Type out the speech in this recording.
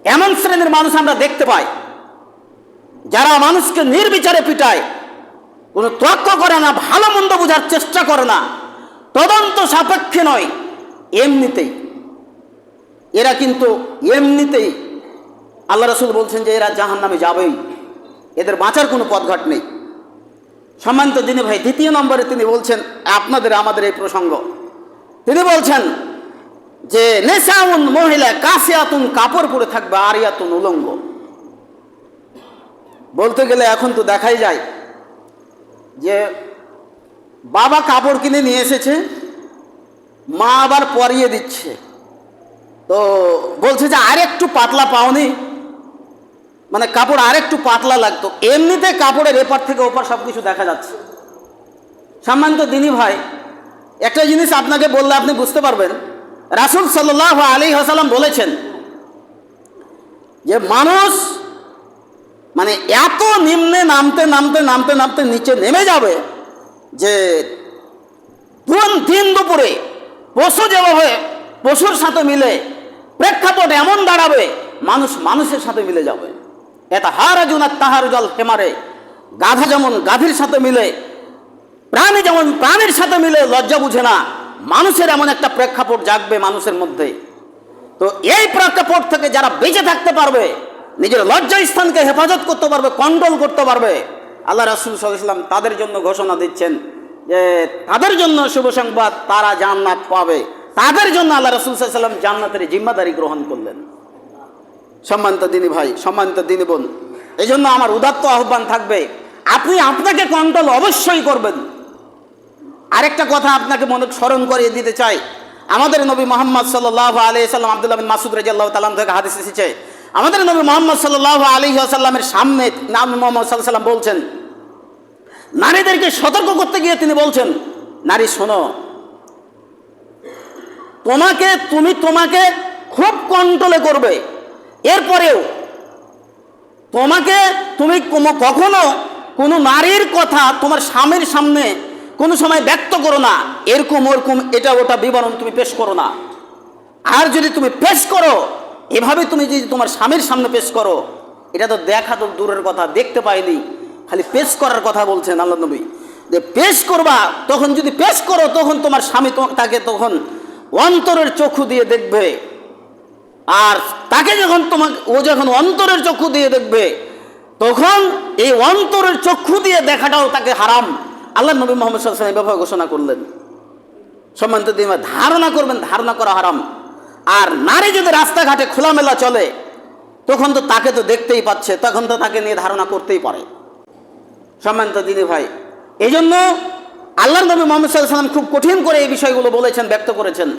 এমন শ্রেণীর মানুষ আমরা দেখতে পাই যারা মানুষকে নির্বিচারে পিটায়, কোনো তর্ক করে না, ভালো মন্দ বোঝার চেষ্টা করে না, তদন্ত সাপেক্ষে নয়, এমনিতেই এরা কিন্তু এমনিতেই আল্লাহ রাসূল বলছেন যে এরা জাহান্নামে যাবেই, এদের বাঁচার কোনো পথঘাট নেই। সম্মানিত দিনী ভাই, দ্বিতীয় নম্বরে তিনি বলছেন আপনাদের আমাদের এই প্রসঙ্গ, তিনি বলছেন যে নেশাউন, মহিলা কাসিয়াতুন, কাপড় পরে থাকবে, আরিয়াতুন, উলঙ্গ। বলতে গেলে এখন তো দেখাই যায় যে বাবা কাপড় কিনে নিয়ে এসেছে, মা আবার পরিয়ে দিচ্ছে, তো বলছে যে আরেকটু পাতলা পাওনি, মানে কাপড় আরেকটু পাতলা লাগতো। এমনিতে কাপড়ের এপার থেকে ওপার সব কিছু দেখা যাচ্ছে। সম্মানিত দিনী ভাই, একটা জিনিস আপনাকে বললে আপনি বুঝতে পারবেন, রাসূল সাল্লাল্লাহু আলাইহি ওয়াসাল্লাম বলেছেন যে মানুষ মানে এত নিম্নে নামতে নামতে নামতে নামতে নিচে নেমে যাবে যে দিন দুপুরে পশু যেভাবে পশুর সাথে মিলে, প্রেক্ষাপট এমন দাঁড়াবে মানুষ মানুষের সাথে মিলে যাবে। এটা হারাজুনাত তাহারুজাল হেমারে, গাধা যেমন গাভীর সাথে মিলে, প্রাণী যেমন প্রাণীর সাথে মিলে লজ্জা বুঝে না, মানুষের এমন একটা প্রেক্ষাপট জাগবে মানুষের মধ্যে। তো এই প্রেক্ষাপট থেকে যারা বেঁচে থাকতে পারবে, নিজের লজ্জা স্থানকে হেফাজত করতে পারবে, কন্ট্রোল করতে পারবে, আল্লাহ রাসূল সাল্লাল্লাহু আলাইহি ওয়াসাল্লাম তাদের জন্য ঘোষণা দিচ্ছেন যে তাদের জন্য শুভ সংবাদ, তারা জান্নাত পাবে। তাদের জন্য আল্লাহ রাসূল সাল্লাল্লাহু আলাইহি ওয়াসাল্লাম জান্নাতের জিম্মাদারি গ্রহণ করলেন। সম্মানিত দিনী ভাই, সম্মানিত দিনী বোন, এই জন্য আমার উদাত্ত আহ্বান থাকবে, আপনি আপনাকে কন্ট্রোল অবশ্যই করবেন। আরেকটা কথা আপনাকে মনে স্মরণ করিয়ে দিতে চাই, আমাদের নবী মুহাম্মদ সাল্লাল্লাহু আলাইহি ওয়াসাল্লাম, আব্দুল্লাহ বিন মাসউদ রাদিয়াল্লাহু তাআলা থেকে হাদিস এসেছে, আমাদের নবী মুহাম্মদ সাল্লাল্লাহু আলাইহি ওয়াসাল্লামের সামনে নাম মুহাম্মদ সাল্লাল্লাহু আলাইহি ওয়াসাল্লাম বলছেন, নারীদেরকে সতর্ক করতে গিয়ে তিনি বলছেন, নারী শোনো, তোমাকে খুব কন্ট্রোলে করবে, এরপরেও তুমি কখনো কোনো নারীর কথা তোমার স্বামীর সামনে কোনো সময় ব্যক্ত করো না, এরকম ওরকম এটা ওটা বিবরণ তুমি পেশ করো না। আর যদি তুমি পেশ করো, এভাবে তুমি যদি তোমার স্বামীর সামনে পেশ করো, এটা তো দেখা তো দূরের কথা, দেখতে পাইনি, খালি পেশ করার কথা বলছেন আল্লাহ নবী, যে পেশ করবা, তখন যদি পেশ করো তখন তোমার স্বামী তাকে তখন অন্তরের চক্ষু দিয়ে দেখবে, আর তাকে যখন ও যখন অন্তরের চক্ষু দিয়ে দেখবে, তখন এই অন্তরের চক্ষু দিয়ে দেখাটাও তাকে হারাম। আল্লাহ নবী মুহাম্মদ সাল্লাল্লাহু আলাইহি ওয়াসাল্লাম এভাবে ঘোষণা করলেন। সম্মানিত দিনী ভাই, ধারণা করবেন, ধারণা করা হারাম। আর নারী যদি রাস্তাঘাটে খোলামেলা চলে, তখন তো তাকে তো দেখতেই পাচ্ছে, তখন তো তাকে নিয়ে ধারণা করতেই পারে। সম্মানিত দিনী ভাই, এই জন্য আল্লাহর নবী মুহাম্মদ সাল্লাল্লাহু আলাইহি ওয়াসাল্লাম খুব কঠিন করে এই বিষয়গুলো বলেছেন, ব্যক্ত করেছেন।